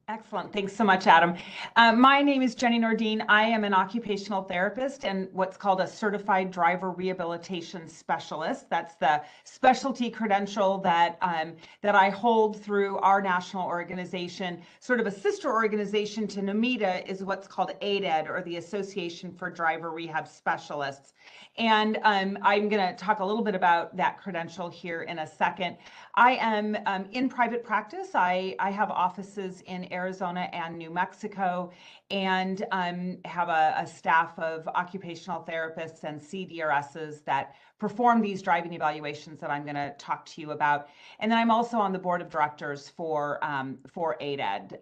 Excellent. Thanks so much, Adam. My name is Jenny Nordine. I am an occupational therapist and what's called a certified driver rehabilitation specialist. That's the specialty credential that I hold through our national organization. Sort of a sister organization to NAMITA is what's called ADED, or the Association for Driver Rehab Specialists. And I'm going to talk a little bit about that credential here in a second. I am in private practice. I have offices in Arizona and New Mexico, and have a staff of occupational therapists and CDRSs that perform these driving evaluations that I'm going to talk to you about. And then I'm also on the board of directors for ADED,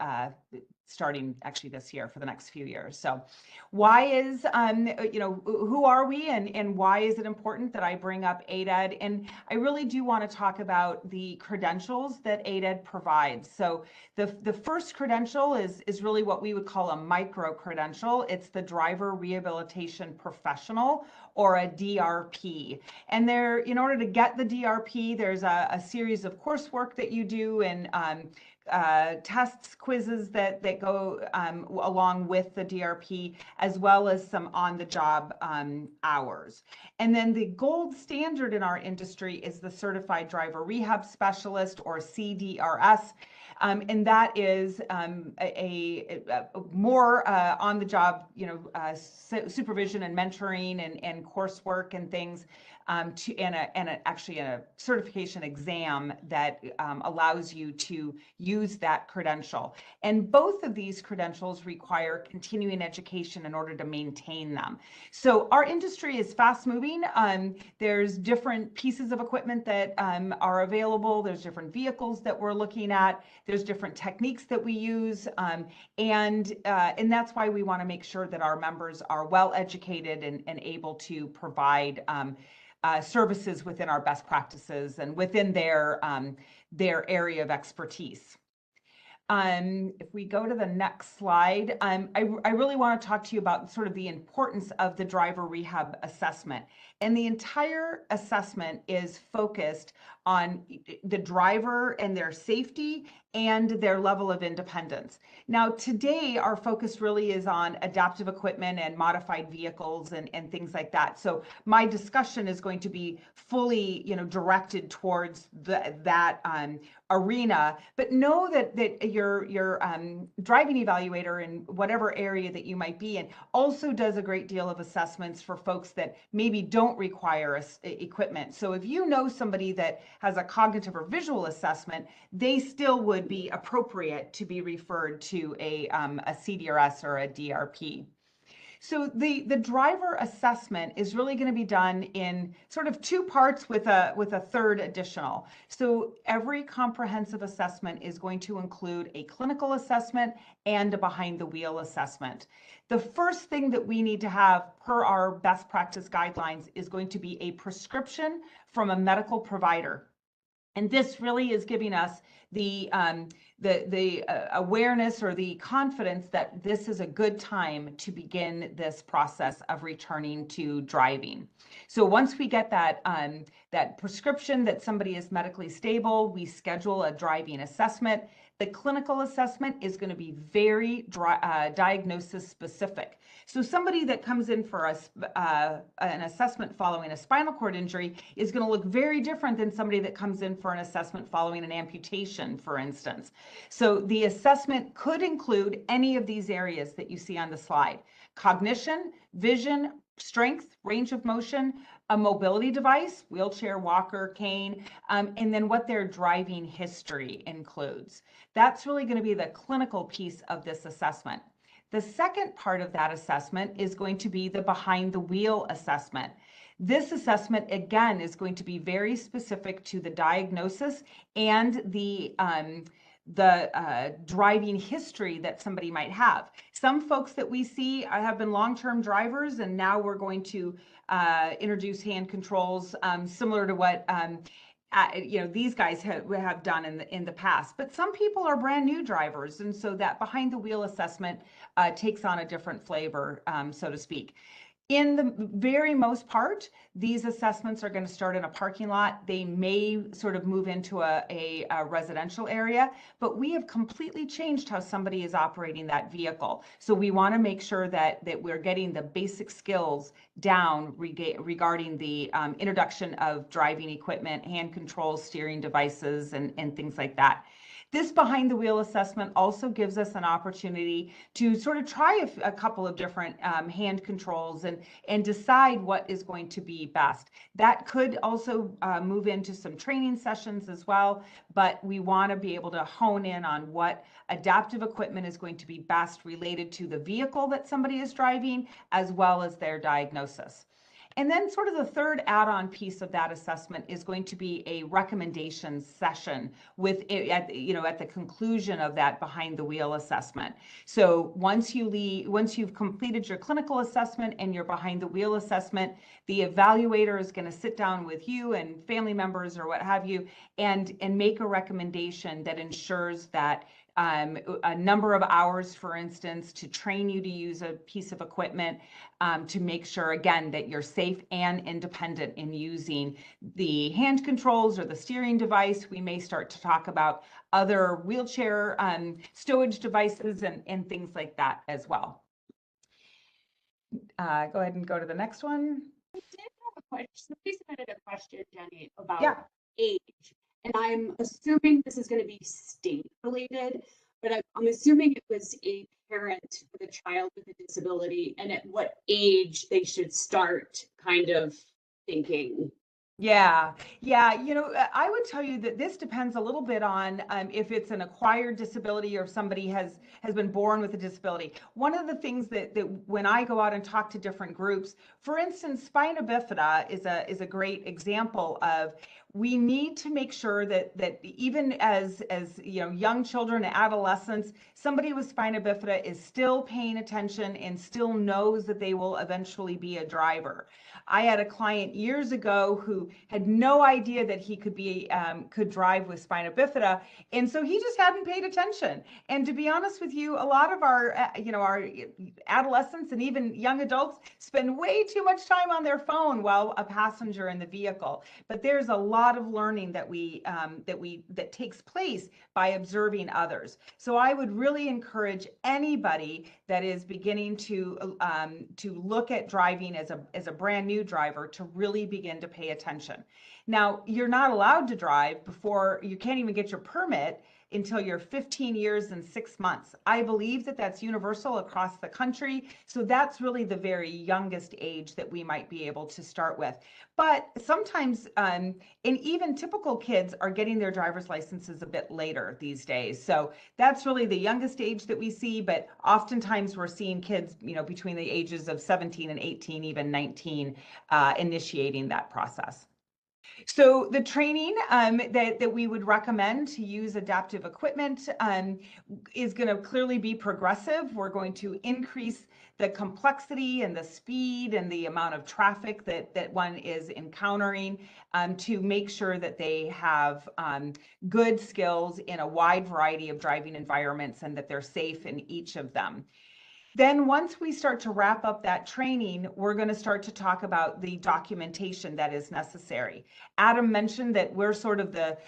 starting actually this year for the next few years. So why is, who are we and why is it important that I bring up ADED? And I really do want to talk about the credentials that ADED provides. So the first credential is really what we would call a micro credential. It's the Driver Rehabilitation Professional, or a DRP. And there, in order to get the DRP, there's a series of coursework that you do, and tests, quizzes that go along with the DRP, as well as some on-the-job hours. And then the gold standard in our industry is the Certified Driver Rehab Specialist, or CDRS. And that is a more on-the-job, supervision and mentoring and coursework and things, actually a certification exam that allows you to use that credential. And both of these credentials require continuing education in order to maintain them. So our industry is fast moving. There's different pieces of equipment that are available. There's different vehicles that we're looking at. There's different techniques that we use. And that's why we want to make sure that our members are well educated and able to provide services within our best practices and within their area of expertise. If we go to the next slide, I really want to talk to you about sort of the importance of the driver rehab assessment. And the entire assessment is focused on the driver and their safety and their level of independence. Now, today, our focus really is on adaptive equipment and modified vehicles and things like that. So my discussion is going to be fully, directed towards that arena. But know that your driving evaluator in whatever area that you might be in also does a great deal of assessments for folks that maybe don't require equipment. So if you know somebody that has a cognitive or visual assessment, they still would be appropriate to be referred to a CDRS or a DRP. So the driver assessment is really going to be done in sort of two parts with a third additional. So every comprehensive assessment is going to include a clinical assessment and a behind the wheel assessment. The first thing that we need to have per our best practice guidelines is going to be a prescription from a medical provider. And this really is giving us the awareness or the confidence that this is a good time to begin this process of returning to driving. So once we get that prescription that somebody is medically stable, we schedule a driving assessment. The clinical assessment is going to be very diagnosis specific. So somebody that comes in for an assessment following a spinal cord injury is going to look very different than somebody that comes in for an assessment following an amputation, for instance. So the assessment could include any of these areas that you see on the slide: cognition, vision, strength, range of motion, a mobility device, wheelchair, walker, cane, and then what their driving history includes. That's really going to be the clinical piece of this assessment. The second part of that assessment is going to be the behind the wheel assessment. This assessment, again, is going to be very specific to the diagnosis and the driving history that somebody might have. Some folks that we see have been long-term drivers, and now we're going to introduce hand controls similar to what these guys have done in the past. But some people are brand new drivers, and so that behind the wheel assessment takes on a different flavor, so to speak. In the very most part, these assessments are going to start in a parking lot. They may sort of move into a residential area, but we have completely changed how somebody is operating that vehicle. So we want to make sure that we're getting the basic skills down regarding the introduction of driving equipment, hand controls, steering devices, and things like that. This behind the wheel assessment also gives us an opportunity to sort of try a couple of different hand controls and decide what is going to be best. That could also move into some training sessions as well, but we want to be able to hone in on what adaptive equipment is going to be best related to the vehicle that somebody is driving, as well as their diagnosis. And then sort of the third add-on piece of that assessment is going to be a recommendation session with at the conclusion of that behind the wheel assessment. So once you've completed your clinical assessment and your behind the wheel assessment, the evaluator is going to sit down with you and family members or what have you and make a recommendation that ensures that a number of hours, for instance, to train you to use a piece of equipment, to make sure, again, that you're safe and independent in using the hand controls or the steering device. We may start to talk about other wheelchair stowage devices and things like that as well. Go ahead and go to the next one. I did have a question. Somebody submitted a question, Jenny, about age. And I'm assuming this is going to be state related, but I'm assuming it was a parent with a child with a disability and at what age they should start kind of thinking. Yeah, I would tell you that this depends a little bit on if it's an acquired disability or if somebody has been born with a disability. One of the things that when I go out and talk to different groups, for instance, spina bifida is a great example of, we need to make sure that even as young children and adolescents, somebody with spina bifida is still paying attention and still knows that they will eventually be a driver. I had a client years ago who had no idea that he could drive with spina bifida, and so he just hadn't paid attention. And to be honest with you, a lot of our our adolescents and even young adults spend way too much time on their phone while a passenger in the vehicle. But there's a lot of learning that takes place by observing others. So I would really encourage anybody that is beginning to look at driving as a brand new driver to really begin to pay attention. Now, you're not allowed to drive before, you can't even get your permit until you're 15 years and 6 months. I believe that that's universal across the country. So that's really the very youngest age that we might be able to start with. But sometimes, and even typical kids are getting their driver's licenses a bit later these days. So that's really the youngest age that we see, but oftentimes we're seeing kids, between the ages of 17 and 18, even 19, initiating that process. So the training that we would recommend to use adaptive equipment is going to clearly be progressive. We're going to increase the complexity and the speed and the amount of traffic that one is encountering to make sure that they have good skills in a wide variety of driving environments and that they're safe in each of them. Then once we start to wrap up that training, we're going to start to talk about the documentation that is necessary. Adam mentioned that we're sort of the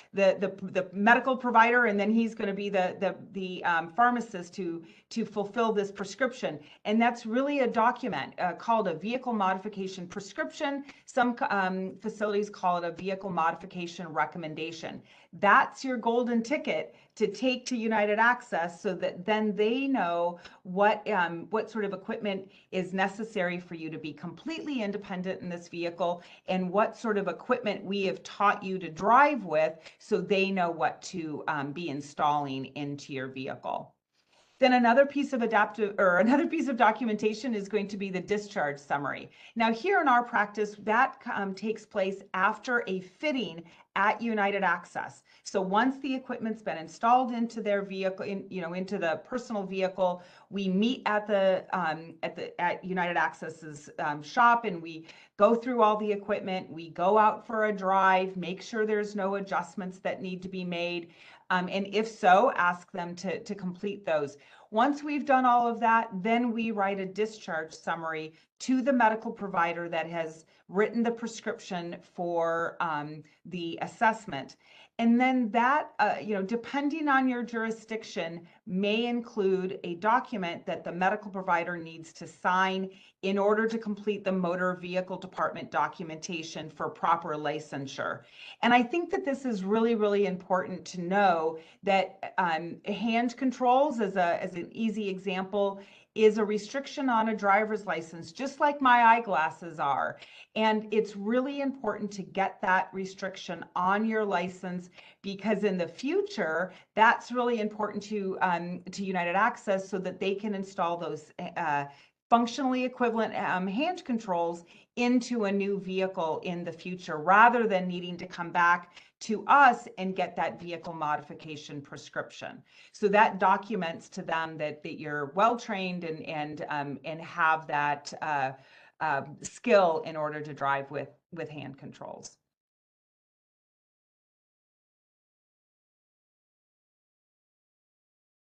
medical provider, and then he's going to be the pharmacist to fulfill this prescription. And that's really a document called a vehicle modification prescription. Some facilities call it a vehicle modification recommendation. That's your golden ticket to take to United Access so that then they know what sort of equipment is necessary for you to be completely independent in this vehicle and what sort of equipment we have taught you to drive with so they know what to be installing into your vehicle. Then another piece of documentation is going to be the discharge summary. Now here in our practice, that takes place after a fitting at United Access. So once the equipment's been installed into their vehicle, into the personal vehicle, we meet at United Access's shop and we go through all the equipment. We go out for a drive, make sure there's no adjustments that need to be made. And if so, ask them to complete those. Once we've done all of that, then we write a discharge summary to the medical provider that has written the prescription for the assessment. And then that, depending on your jurisdiction, may include a document that the medical provider needs to sign in order to complete the motor vehicle department documentation for proper licensure. And I think that this is really, really important to know that hand controls, as an easy example, is a restriction on a driver's license, just like my eyeglasses are. And it's really important to get that restriction on your license, because in the future, that's really important to United Access, so that they can install those functionally equivalent hand controls into a new vehicle in the future, rather than needing to come back to us and get that vehicle modification prescription. So that documents to them that you're well trained and have that skill in order to drive with hand controls.